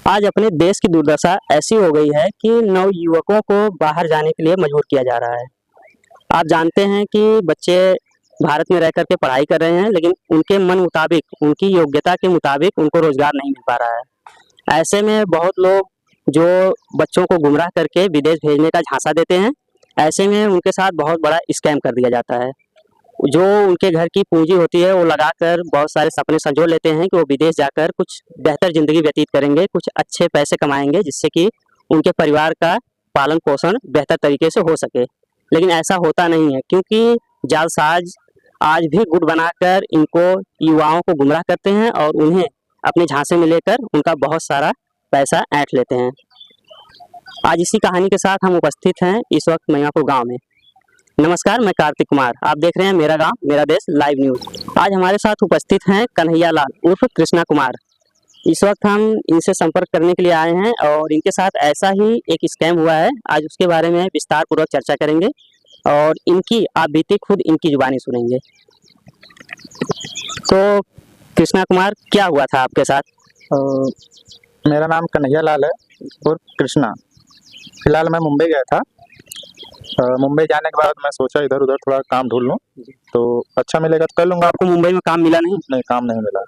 आज अपने देश की दुर्दशा ऐसी हो गई है कि नवयुवकों को बाहर जाने के लिए मजबूर किया जा रहा है। आप जानते हैं कि बच्चे भारत में रह कर के पढ़ाई कर रहे हैं, लेकिन उनके मन मुताबिक, उनकी योग्यता के मुताबिक उनको रोज़गार नहीं मिल पा रहा है। ऐसे में बहुत लोग जो बच्चों को गुमराह करके विदेश भेजने का झांसा देते हैं, ऐसे में उनके साथ बहुत बड़ा स्कैम कर दिया जाता है। जो उनके घर की पूंजी होती है वो लगाकर बहुत सारे सपने संजो लेते हैं कि वो विदेश जाकर कुछ बेहतर ज़िंदगी व्यतीत करेंगे, कुछ अच्छे पैसे कमाएँगे जिससे कि उनके परिवार का पालन-पोषण बेहतर तरीके से हो सके। लेकिन ऐसा होता नहीं है, क्योंकि जालसाज आज भी गुट बनाकर इनको युवाओं को गुमराह करते हैं और उन्हें अपने झांसे में लेकर उनका बहुत सारा पैसा ऐंठ लेते हैं। आज इसी कहानी के साथ हम उपस्थित हैं इस वक्त मैयापुर गाँव में। नमस्कार, मैं कार्तिक कुमार। आप देख रहे हैं मेरा गांव मेरा देश लाइव न्यूज। आज हमारे साथ उपस्थित हैं कन्हैया लाल उर्फ कृष्णा कुमार। इस वक्त हम इनसे संपर्क करने के लिए आए हैं और इनके साथ ऐसा ही एक स्कैम हुआ है। आज उसके बारे में विस्तार पूर्वक चर्चा करेंगे और इनकी आप बीते खुद इनकी जुबानी सुनेंगे। तो कृष्णा कुमार, क्या हुआ था आपके साथ? मेरा नाम कन्हैया लाल है और कृष्णा। फिलहाल मैं मुंबई गया था। मुंबई जाने के बाद मैं सोचा इधर उधर थोड़ा काम ढूंढ लूँ, तो अच्छा मिलेगा तो कर लूँगा। आपको मुंबई में काम मिला नहीं? नहीं, काम नहीं मिला।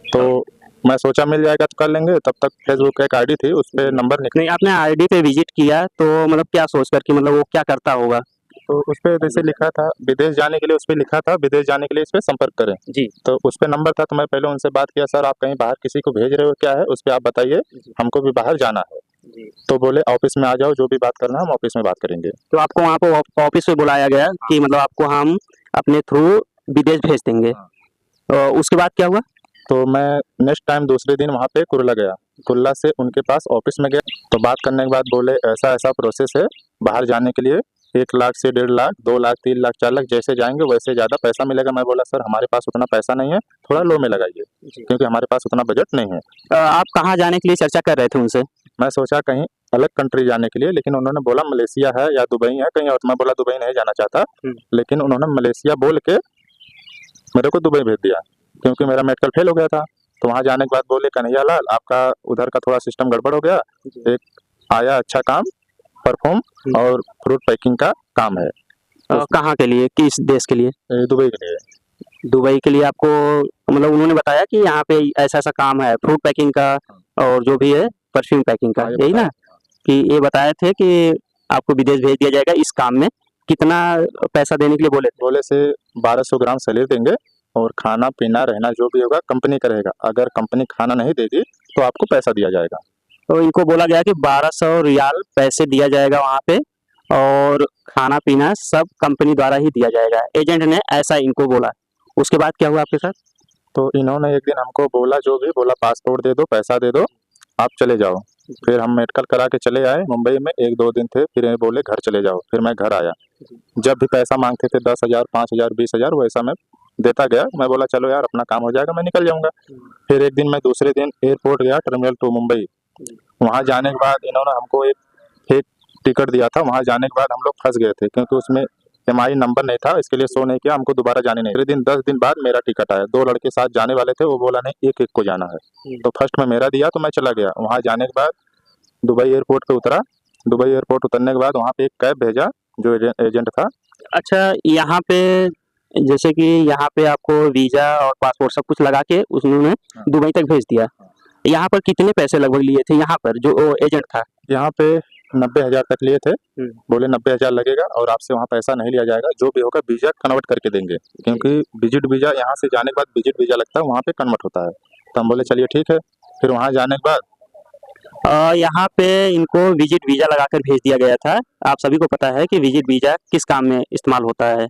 तो मैं सोचा मिल जाएगा तो कर लेंगे। तब तक फेसबुक एक आईडी थी, उस पर नंबर निकला। नहीं, आपने आईडी पे विजिट किया तो मतलब क्या सोच कर कि मतलब वो क्या करता होगा? तो उस पर जैसे लिखा था विदेश जाने के लिए, उस पर लिखा था विदेश जाने के लिए इस पर संपर्क करें जी। तो उस पर नंबर था। तो मैं पहले उनसे बात किया, सर आप कहीं बाहर किसी को भेज रहे हो क्या है, उस पर आप बताइए, हमको भी बाहर जाना है। तो बोले ऑफिस में आ जाओ, जो भी बात करना है हम ऑफिस में बात करेंगे। तो आपको वहाँ पे ऑफिस में बुलाया गया कि मतलब आपको हम अपने थ्रू विदेश भेज देंगे। उसके बाद क्या हुआ? तो मैं नेक्स्ट टाइम दूसरे दिन वहाँ पे कुर्ला गया। कुर्ला से उनके पास ऑफिस में गया, तो बात करने के बाद बोले ऐसा ऐसा प्रोसेस है बाहर जाने के लिए, 1 लाख से 1.5 लाख, 2 लाख, 3 लाख, 4 लाख जैसे जाएंगे वैसे ज़्यादा पैसा मिलेगा। मैं बोला सर हमारे पास उतना पैसा नहीं है, थोड़ा लो में लगाइए, क्योंकि हमारे पास उतना बजट नहीं है। आप कहाँ जाने के लिए चर्चा कर रहे थे उनसे? मैं सोचा कहीं अलग कंट्री जाने के लिए, लेकिन उन्होंने बोला मलेशिया है या दुबई है कहीं और। मैं बोला दुबई नहीं जाना चाहता, लेकिन उन्होंने मलेशिया बोल के मेरे को दुबई भेज दिया, क्योंकि मेरा मेडिकल फेल हो गया था। तो वहाँ जाने के बाद बोले कन्हैया लाल आपका उधर का थोड़ा सिस्टम गड़बड़ हो गया, एक आया अच्छा काम परफॉर्म और फ्रूट पैकिंग का काम है। कहाँ के लिए, किस देश के लिए? दुबई के लिए। दुबई के लिए आपको मतलब उन्होंने बताया कि यहाँ पे ऐसा ऐसा काम है फ्रूट पैकिंग का और जो भी है परफ्यूम पैकिंग का, यही ना? कि ये बताए थे कि आपको विदेश भेज दिया जाएगा इस काम में। कितना पैसा देने के लिए बोले थे? बोले से 1200 ग्राम सैलरी देंगे और खाना पीना रहना जो भी होगा कंपनी करेगा। अगर कंपनी खाना नहीं देगी तो आपको पैसा दिया जाएगा। तो इनको बोला गया कि 1200 रियाल पैसे दिया जाएगा वहाँ पे और खाना पीना सब कंपनी द्वारा ही दिया जाएगा। एजेंट ने ऐसा इनको बोला। उसके बाद क्या हुआ आपके साथ? तो इन्होंने एक दिन हमको बोला, जो भी बोला पासपोर्ट दे दो, पैसा दे दो, आप चले जाओ। फिर हम मेडिकल करा के चले आए मुंबई में, 1-2 दिन थे, फिर ये बोले घर चले जाओ। फिर मैं घर आया, जब भी पैसा मांगते थे 10,000, 5,000, 20,000 वैसा मैं देता गया। मैं बोला चलो यार अपना काम हो जाएगा, मैं निकल जाऊंगा। फिर एक दिन मैं दूसरे दिन एयरपोर्ट गया, टर्मिनल 2 मुंबई। वहाँ जाने के बाद इन्होंने हमको एक फेक टिकट दिया था। वहाँ जाने के बाद हम लोग फंस गए थे, क्योंकि उसमें MI नंबर नहीं था, इसके लिए शो नहीं किया। हमको दोबारा जाने नहीं। फिर 10 दिन बाद मेरा टिकट आया। 2 लड़के साथ जाने वाले थे, वो बोला नहीं एक एक को जाना है। तो फर्स्ट में मेरा दिया तो मैं चला गया। वहाँ जाने के बाद दुबई एयरपोर्ट पे उतरा। दुबई एयरपोर्ट उतरने के बाद वहाँ पे एक कैब भेजा जो एजेंट था। अच्छा, यहाँ पे जैसे कि यहाँ पे आपको वीजा और पासपोर्ट सब कुछ लगा के उन्होंने दुबई तक भेज दिया। यहाँ पर कितने पैसे लगभग लिए थे यहाँ पर जो एजेंट था? यहाँ पे 90,000 तक लिए थे। बोले 90,000 लगेगा और आपसे वहाँ पैसा नहीं लिया जाएगा, जो भी होगा वीजा कन्वर्ट करके देंगे, क्योंकि विजिट वीजा यहाँ से जाने के बाद विजिट वीजा लगता है, वहाँ पे कन्वर्ट होता है। तो हम बोले चलिए ठीक है। फिर वहाँ जाने के बाद यहाँ पे इनको विजिट वीजा लगाकर भेज दिया गया था। आप सभी को पता है कि विजिट वीजा किस काम में इस्तेमाल होता है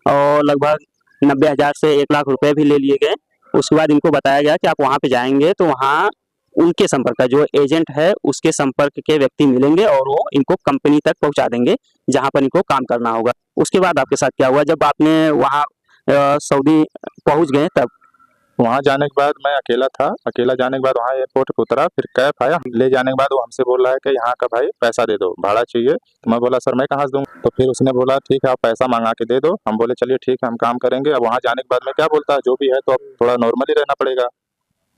और लगभग 90,000 से 1 लाख रुपए भी ले लिए गए। उसके बाद इनको बताया गया कि आप वहाँ पे जाएंगे तो वहाँ उनके संपर्क का जो एजेंट है उसके संपर्क के व्यक्ति मिलेंगे और वो इनको कंपनी तक पहुँचा देंगे जहाँ पर इनको काम करना होगा। उसके बाद आपके साथ क्या हुआ जब आपने वहाँ सऊदी पहुँच गए तब? वहाँ जाने के बाद मैं अकेला था। अकेला जाने के बाद वहाँ एयरपोर्ट पे उतरा, फिर कैब आया। ले जाने के बाद वो हमसे बोल रहा है कि यहाँ का भाई पैसा दे दो, भाड़ा चाहिए। तो मैं बोला सर मैं कहाँ से दूँ? तो फिर उसने बोला ठीक है आप पैसा मंगा के दे दो। हम बोले चलिए ठीक है हम काम करेंगे। अब वहाँ जाने के बाद मैं क्या बोलता, जो भी है तो अब थोड़ा नॉर्मली रहना पड़ेगा।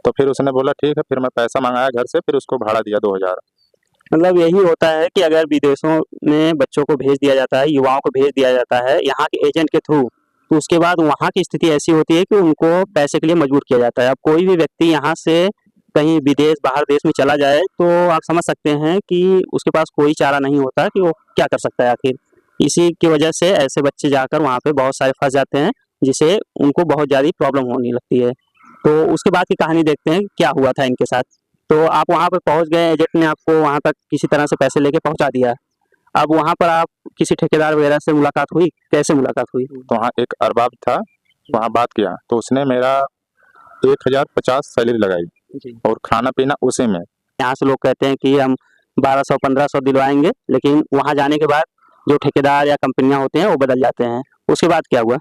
तो फिर उसने बोला ठीक है, फिर मैं पैसा मंगाया घर से, फिर उसको भाड़ा दिया 2000। मतलब यही होता है कि अगर विदेशों में बच्चों को भेज दिया जाता है, युवाओं को भेज दिया जाता है यहाँ के एजेंट के थ्रू, तो उसके बाद वहाँ की स्थिति ऐसी होती है कि उनको पैसे के लिए मजबूर किया जाता है। अब कोई भी व्यक्ति यहाँ से कहीं विदेश बाहर देश में चला जाए तो आप समझ सकते हैं कि उसके पास कोई चारा नहीं होता कि वो क्या कर सकता है आखिर। इसी की वजह से ऐसे बच्चे जाकर वहाँ पे बहुत सारे फंस जाते हैं, जिससे उनको बहुत ज़्यादा प्रॉब्लम होने लगती है। तो उसके बाद की कहानी देखते हैं क्या हुआ था इनके साथ। तो आप वहाँ पे पहुँच गए, एजेंट ने आपको वहाँ तक किसी तरह से पैसे लेके पहुँचा दिया। अब वहाँ पर आप किसी ठेकेदार वगैरह से मुलाकात हुई, कैसे मुलाकात हुई? तो वहाँ एक अरबाब था, वहाँ बात किया तो उसने मेरा 1050 सैलरी लगाई जी। और खाना पीना उसी में। यहाँ से लोग कहते हैं कि हम 1200-1500 दिलवाएंगे, लेकिन वहाँ जाने के बाद जो ठेकेदार या कंपनियां होते हैं वो बदल जाते हैं। उसके बाद क्या हुआ?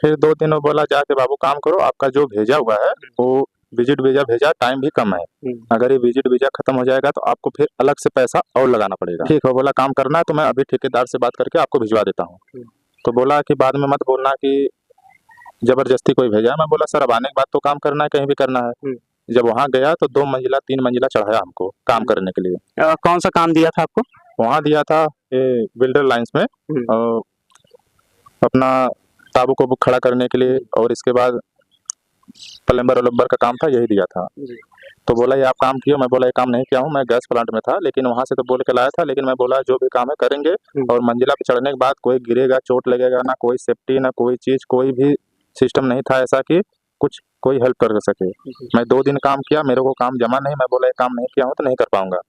फिर 2 दिन वो बोला जाके बाबू काम करो, आपका जो भेजा हुआ है वो विजिट वीजा भेजा, टाइम भी कम है, अगर ये विजिट वीजा खत्म हो जाएगा तो आपको फिर अलग से पैसा और लगाना पड़ेगा। ठीक है, बोला काम करना है तो मैं अभी ठेकेदार से बात करके आपको भिजवा देता हूँ। तो बोला कि बाद में मत बोलना कि जबरदस्ती कोई भेजा है। मैं बोला सर अब आने के बाद तो काम करना है, कहीं भी करना है। जब वहाँ गया तो 2 मंजिला 3 मंजिला चढ़ाया हमको काम करने के लिए। कौन सा काम दिया था आपको? वहाँ दिया था ये बिल्डर लाइंस में अपना ताबू को बुक खड़ा करने के लिए, और इसके बाद प्लम्बर वलम्बर का काम था, यही दिया था। तो बोला ये आप काम किया? मैं बोला ये काम नहीं किया हूँ, मैं गैस प्लांट में था, लेकिन वहाँ से तो बोल के लाया था, लेकिन मैं बोला जो भी काम है करेंगे, और मंजिला पे चढ़ने के बाद कोई गिरेगा चोट लगेगा ना, कोई सेफ्टी ना कोई चीज़, कोई भी सिस्टम नहीं था ऐसा कि कुछ कोई हेल्प कर सके। मैं 2 दिन काम किया, मेरे को काम जमा नहीं, मैं बोला ये काम नहीं किया हूँ तो नहीं कर पाऊंगा।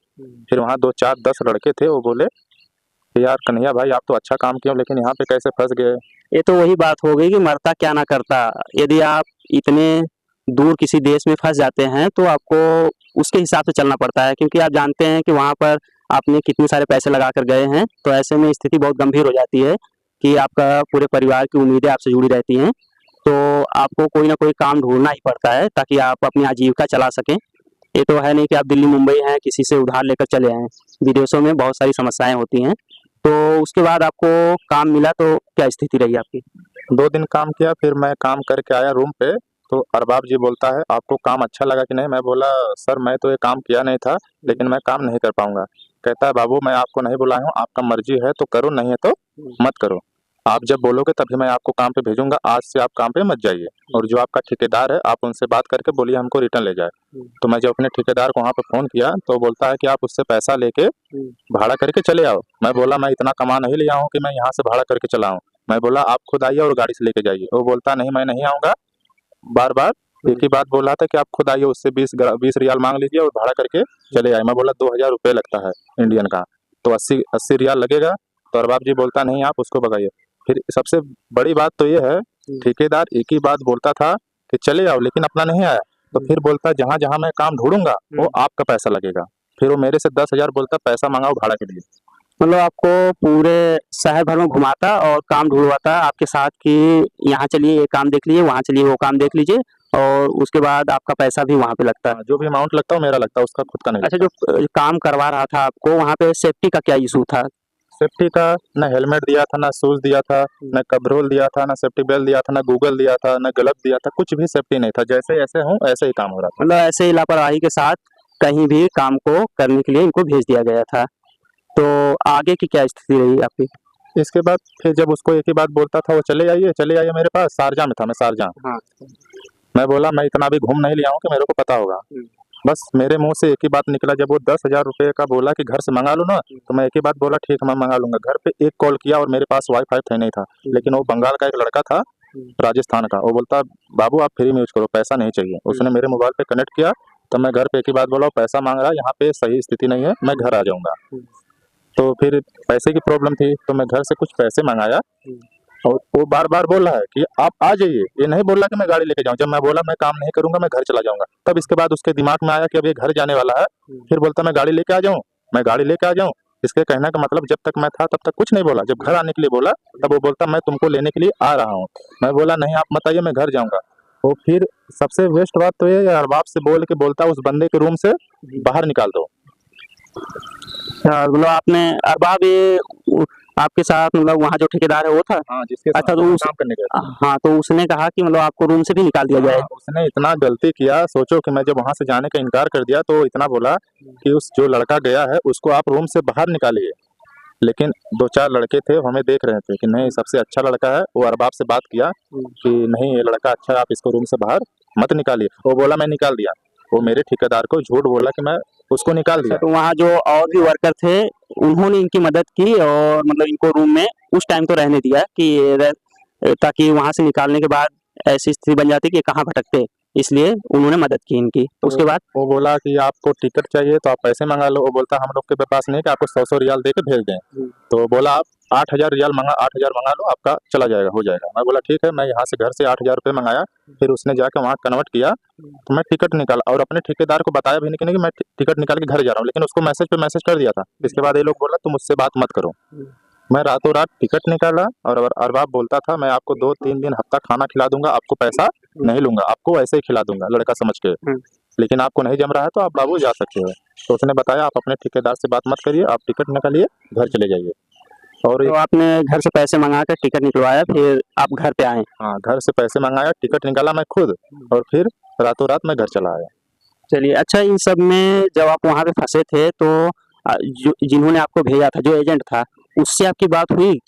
फिर वहाँ 2 4 10 लड़के थे, वो बोले कि यार कन्हैया भाई आप तो अच्छा काम किए हो, लेकिन यहाँ पे कैसे फंस गए। ये तो वही बात हो गई कि मरता क्या ना करता। यदि आप इतने दूर किसी देश में फंस जाते हैं तो आपको उसके हिसाब से चलना पड़ता है, क्योंकि आप जानते हैं कि वहाँ पर आपने कितने सारे पैसे लगा कर गए हैं। तो ऐसे में स्थिति बहुत गंभीर हो जाती है कि आपका पूरे परिवार की उम्मीदें आपसे जुड़ी रहती हैं। तो आपको कोई ना कोई काम ढूंढना ही पड़ता है ताकि आप अपनी आजीविका चला सकें। ये तो है नहीं कि आप दिल्ली मुंबई हैं किसी से उधार लेकर चले आएँ। विदेशों में बहुत सारी समस्याएं होती हैं। तो उसके बाद आपको काम मिला तो क्या स्थिति रही आपकी? 2 दिन काम किया, फिर मैं काम करके आया रूम पे, तो अरबाब जी बोलता है आपको काम अच्छा लगा कि नहीं? मैं बोला सर मैं तो ये काम किया नहीं था, लेकिन मैं काम नहीं कर पाऊंगा। कहता है बाबू मैं आपको नहीं बुलाया हूँ, आपका मर्जी है तो करो, नहीं है तो मत करो, आप जब बोलोगे तभी मैं आपको काम पे भेजूंगा, आज से आप काम पे मत जाइए, और जो आपका ठेकेदार है आप उनसे बात करके बोलिए हमको रिटर्न ले जाए। तो मैं जब अपने ठेकेदार को वहाँ पे फ़ोन किया तो बोलता है कि आप उससे पैसा लेके भाड़ा करके चले आओ। मैं बोला मैं इतना कमा नहीं लिया हूँ कि मैं यहाँ से भाड़ा करके चला हूँ। मैं बोला आप खुद आइए और गाड़ी से लेके जाइए। वो बोलता नहीं मैं नहीं आऊँगा, बार बार एक ही बात बोल रहा था कि आप खुद आइए, उससे 20 रियाल मांग लीजिए और भाड़ा करके चले आए। मैं बोला 2000 रुपये लगता है इंडियन का, तो 80 रियाल लगेगा। तो अरबाब जी बोलता नहीं आप उसको भगाइए। फिर सबसे बड़ी बात तो ये है, ठेकेदार एक ही बात बोलता था कि चले आओ, लेकिन अपना नहीं आया। तो फिर बोलता जहाँ जहाँ मैं काम ढूंढूंगा वो आपका पैसा लगेगा। फिर वो मेरे से 10,000 बोलता पैसा मंगाओ भाड़ा के लिए। मतलब आपको पूरे शहर भर में घुमाता और काम ढूंढवाता आपके साथ कि यहाँ चलिए ये काम देख लीजिए, वहाँ चलिए वो काम देख लीजिए, और उसके बाद आपका पैसा भी वहाँ पे लगता है। जो भी अमाउंट लगता है मेरा लगता है, उसका खुद का नहीं अच्छा, लगता। जो काम करवा रहा था आपको वहाँ पे सेफ्टी का क्या इशू था? सेफ्टी का न हेलमेट दिया था, ना शूज दिया था, न कवरोल दिया था, ना सेफ्टी बेल्ट दिया था, ना गूगल दिया था, ना ग्लव्स दिया था, कुछ भी सेफ्टी नहीं था। जैसे ऐसे हूँ ऐसे ही काम हो रहा था। मतलब ऐसे ही लापरवाही के साथ कहीं भी काम को करने के लिए इनको भेज दिया गया था। तो आगे की क्या स्थिति रही आपकी? इसके बाद फिर जब उसको एक ही बात बोलता था वो चले आइए मेरे पास, शारजाह में था मैं, शारजाह। हाँ। मैं बोला मैं इतना भी घूम नहीं लिया हूँ कि मेरे को पता होगा। बस मेरे मुंह से एक ही बात निकला, जब वो 10,000 रुपये का बोला कि घर से मंगा लो ना, तो मैं एक ही बात बोला ठीक है मैं मंगा लूंगा। घर पे एक कॉल किया और मेरे पास वाईफाई था नहीं था, लेकिन वो बंगाल का एक लड़का था, राजस्थान का, वो बोलता बाबू आप फ्री में यूज करो, पैसा नहीं चाहिए। उसने मेरे मोबाइल पे कनेक्ट किया, तो मैं घर पे एक ही बात बोला पैसा मांग रहा है, यहाँ पे सही स्थिति नहीं है, मैं घर आ जाऊंगा। तो फिर पैसे की प्रॉब्लम थी तो मैं घर से कुछ पैसे मंगाया, और वो बार बार बोल रहा है कि आप आ जाइए, ये नहीं बोल रहा कि मैं गाड़ी लेके जाऊं। जब मैं बोला मैं काम नहीं करूंगा मैं घर चला जाऊंगा, तब इसके बाद उसके दिमाग में आया कि अब ये घर जाने वाला है। फिर बोलता मैं गाड़ी लेके आ जाऊं, मैं गाड़ी लेके आ जाऊं। इसके कहने का मतलब जब तक मैं था तब तक कुछ नहीं बोला, जब घर आने के लिए बोला तब वो बोलता मैं तुमको लेने के लिए आ रहा हूँ। मैं बोला नहीं आप मत आइए मैं घर जाऊंगा। वो फिर सबसे वेस्ट बात तो ये अरबाब से बोल के बोलता उस बंदे के रूम से बाहर निकाल दो। मतलब आपने अरबाब ये आपके साथ मतलब वहाँ जो ठेकेदार है वो था? हाँ, जिसके अच्छा, साथ तो मैं उस काम करने गया था। हाँ, तो उसने कहा कि मतलब आपको रूम से भी निकाल दिया जाए। हाँ, उसने इतना गलती किया, सोचो कि मैं जब वहाँ से जाने का इनकार कर दिया तो इतना बोला कि उस जो लड़का गया है उसको आप रूम से बाहर निकालिए। लेकिन 2-4 लड़के थे, वो हमें देख रहे थे कि नहीं सबसे अच्छा लड़का है, वो अरबाब से बात किया कि नहीं ये लड़का अच्छा है, आप इसको रूम से बाहर मत निकालिए। वो बोला मैं निकाल दिया। वो मेरे ठेकेदार को झूठ बोला कि मैं उसको निकाल अच्छा, दिया। तो वहाँ जो और भी वर्कर थे, उन्होंने इनकी मदद की और मतलब इनको रूम में उस टाइम तो रहने दिया कि ये ताकि वहाँ से निकालने के बाद ऐसी स्थिति बन जाती कि ये कहाँ भटकते, इसलिए उन्होंने मदद की इनकी। तो उसके बाद वो बोला कि आपको टिकट चाहिए तो आप पैसे मंगा लो। वो बोलता हम लोग के पास नहीं कि आपको 100-100 रियाल दे के भेज दें। तो बोला आप 8,000 रियाल 8,000 मंगा लो, आपका चला जाएगा, हो जाएगा। मैं बोला ठीक है, मैं यहाँ से घर से 8,000 रुपये मंगाया। फिर उसने जाके वहाँ कन्वर्ट किया, तो मैं टिकट निकाला और अपने ठेकेदार को बताया भी नहीं कि मैं टिकट निकाल के घर जा रहा हूँ, लेकिन उसको मैसेज पे मैसेज कर दिया था। इसके बाद ये लोग बोला तुम मुझसे बात मत करो। मैं रातों रात टिकट निकाला और अरबाब बोलता था मैं आपको 2-3 दिन हफ्ता खाना खिला दूंगा, आपको पैसा नहीं लूंगा, आपको ऐसे ही खिला दूंगा लड़का समझ के। लेकिन आपको नहीं जम रहा है तो आप बाबू जा सकते हो। तो उसने बताया आप अपने ठेकेदार से बात मत करिए, आप टिकट निकालिए, घर चले जाइए। और तो आपने घर से पैसे मंगा कर टिकट निकलवाया, फिर आप घर पे आए? हाँ, घर से पैसे मंगाया, टिकट निकाला मैं खुद और फिर रातों रात मैं घर चला आया। चलिए, अच्छा, इन सब में जब आप वहाँ पे फँसे थे तो जो जिन्होंने आपको भेजा था, जो एजेंट था, उससे आपकी बात हुई?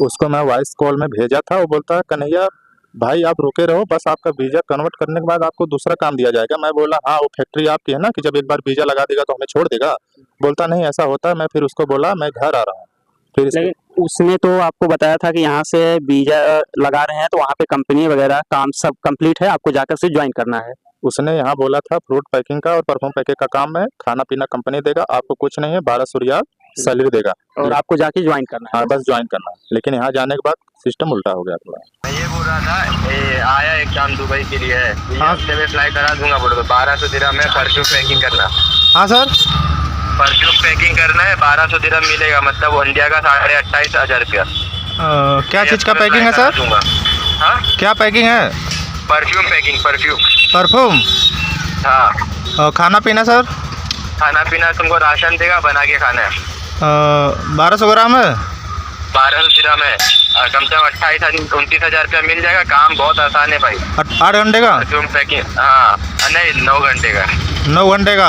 उसको मैं वॉइस कॉल में भेजा था, वो बोलता है कन्हैया भाई आप रुके रहो, बस आपका वीजा कन्वर्ट करने के बाद आपको दूसरा काम दिया जाएगा। मैं बोला हाँ वो फैक्ट्री आपकी है ना कि जब एक बार वीजा लगा देगा तो हमें छोड़ देगा? बोलता नहीं ऐसा होता है। मैं फिर उसको बोला मैं घर आ रहा हूँ। फिर इसके लेकिन उसने तो आपको बताया था कि यहाँ से वीजा लगा रहे हैं तो वहाँ पे कंपनी वगैरह काम सब कंप्लीट है, आपको जाकर सिर्फ ज्वाइन करना है। उसने यहाँ बोला था फ्रूट पैकिंग का और परफ्यूम पैकिंग का काम है, खाना पीना कंपनी देगा, आपको कुछ नहीं है, 1200 रियाल सैलरी देगा और आपको जाके ज्वाइन करना है। हाँ बस ज्वाइन करना है। लेकिन यहाँ जाने के बाद सिस्टम उल्टा हो गया थोड़ा। मैं ये बोल रहा था आया एग्जाम दुबई के लिए है, हाँ। हफ्ते में फ्लाई करा दूंगा, बोलो तो 1200 दिरहम है। परफ्यूम पैकिंग करना, हाँ सर, परफ्यूम पैकिंग करना है, 1200 दिरहम मिलेगा, मतलब वो इंडिया का 28,500 रुपया। क्या चीज़ का पैकिंग है सर? हाँ, क्या पैकिंग है? Perfume packing, perfume. परफ्यूम? हाँ, खाना पीना सर? खाना पीना तुमको राशन देगा, बना के खाना है। 1200 ग्राम है? 1200 दिरहम है और कम से कम 28-29,000 रुपया मिल जाएगा। काम बहुत आसान है भाई। 8 घंटे का? परफ्यूम पैकिंग, हाँ नहीं 9 घंटे का। 9 घंटे का?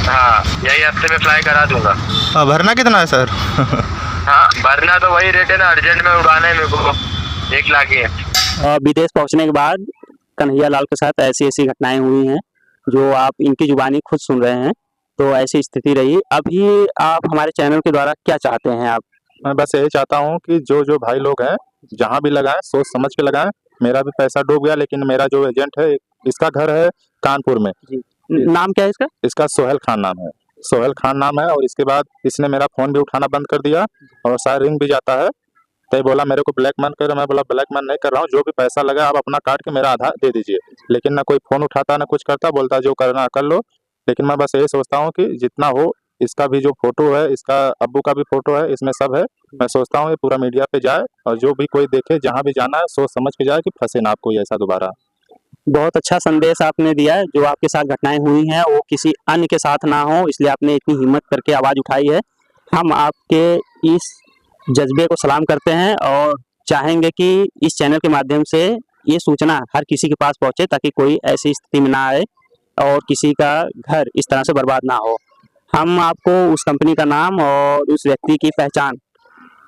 हाँ, यही हफ्ते में फ्लाई करा दूंगा। भरना कितना है सर? हाँ, भरना तो वही रेट है ना, अर्जेंट में उड़ाना है मेरे को, 1 लाख ही है। विदेश पहुँचने के बाद कन्हैया लाल के साथ ऐसी ऐसी घटनाएं हुई हैं जो आप इनकी जुबानी खुद सुन रहे हैं। तो ऐसी स्थिति रही। अभी आप हमारे चैनल के द्वारा क्या चाहते हैं आप? मैं बस यही चाहता हूँ कि जो भाई लोग हैं जहाँ भी लगाएं सोच समझ के लगाएं। मेरा भी पैसा डूब गया, लेकिन मेरा जो एजेंट है इसका घर है कानपुर में। नाम क्या है इसका? इसका सोहेल खान नाम है, सोहेल खान नाम है। और इसके बाद इसने मेरा फोन भी उठाना बंद कर दिया और शायद रिंग भी जाता है। तो ये बोला मेरे को ब्लैकमेल कर। मैं बोला ब्लैकमेल नहीं कर रहा हूँ, जो भी पैसा लगा आप अपना काट के मेरा आधा दे दीजिए। लेकिन ना कोई फोन उठाता ना कुछ करता, बोलता जो करना कर लो। लेकिन मैं बस यही सोचता हूँ कि जितना हो, इसका भी जो फोटो है, इसका अब्बू का भी फोटो है, इसमें सब है। मैं सोचता हूँ ये पूरा मीडिया पे जाए और जो भी कोई देखे, जहाँ भी जाना है सोच समझ के जाए कि फंसे ना आप कोई ऐसा दोबारा। बहुत अच्छा संदेश आपने दिया है। जो आपके साथ घटनाएं हुई हैं वो किसी अन्य के साथ ना हो, इसलिए आपने इतनी हिम्मत करके आवाज़ उठाई है। हम आपके इस जज्बे को सलाम करते हैं और चाहेंगे कि इस चैनल के माध्यम से ये सूचना हर किसी के पास पहुंचे ताकि कोई ऐसी स्थिति में ना आए और किसी का घर इस तरह से बर्बाद ना हो। हम आपको उस कंपनी का नाम और उस व्यक्ति की पहचान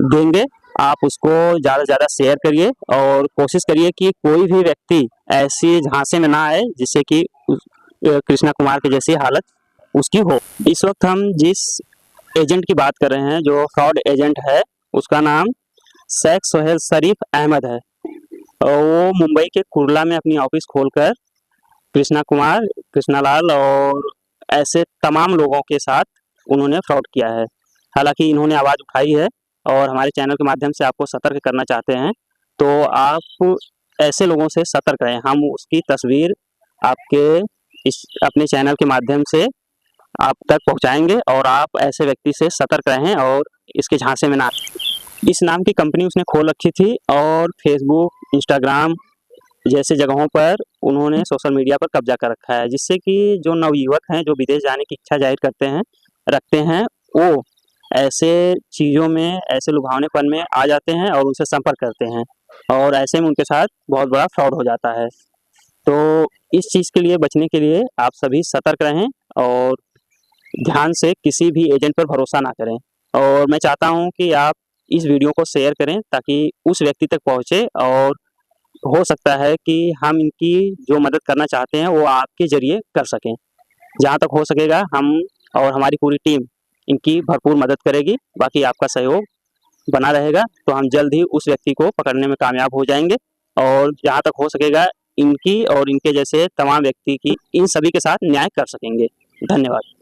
देंगे। आप उसको ज़्यादा से ज़्यादा शेयर करिए और कोशिश करिए कि कोई भी व्यक्ति ऐसी झांसे में ना आए जिससे कि कृष्णा कुमार की जैसी हालत उसकी हो। इस वक्त हम जिस एजेंट की बात कर रहे हैं, जो फ्रॉड एजेंट है, उसका नाम शेख सोहेल शरीफ अहमद है और वो मुंबई के कुर्ला में अपनी ऑफिस खोलकर कृष्णा कुमार, कृष्णा लाल और ऐसे तमाम लोगों के साथ उन्होंने फ्रॉड किया है। हालांकि इन्होंने आवाज़ उठाई है और हमारे चैनल के माध्यम से आपको सतर्क करना चाहते हैं, तो आप ऐसे लोगों से सतर्क रहें। हम उसकी तस्वीर आपके इस अपने चैनल के माध्यम से आप तक पहुंचाएंगे और आप ऐसे व्यक्ति से सतर्क रहें और इसके झांसे में ना। इस नाम की कंपनी उसने खोल रखी थी और फेसबुक, इंस्टाग्राम जैसे जगहों पर उन्होंने सोशल मीडिया पर कब्जा कर रखा है, जिससे कि जो नवयुवक हैं जो विदेश जाने की इच्छा जाहिर करते हैं रखते हैं, वो ऐसे चीज़ों में, ऐसे लुभावनेपन में आ जाते हैं और उनसे संपर्क करते हैं और ऐसे में उनके साथ बहुत बड़ा फ्रॉड हो जाता है। तो इस चीज़ के लिए बचने के लिए आप सभी सतर्क रहें और ध्यान से किसी भी एजेंट पर भरोसा ना करें। और मैं चाहता हूँ कि आप इस वीडियो को शेयर करें ताकि उस व्यक्ति तक पहुँचे और हो सकता है कि हम इनकी जो मदद करना चाहते हैं वो आपके ज़रिए कर सकें। जहाँ तक हो सकेगा हम और हमारी पूरी टीम इनकी भरपूर मदद करेगी। बाकी आपका सहयोग बना रहेगा तो हम जल्द ही उस व्यक्ति को पकड़ने में कामयाब हो जाएंगे और जहाँ तक हो सकेगा इनकी और इनके जैसे तमाम व्यक्ति की इन सभी के साथ न्याय कर सकेंगे। धन्यवाद।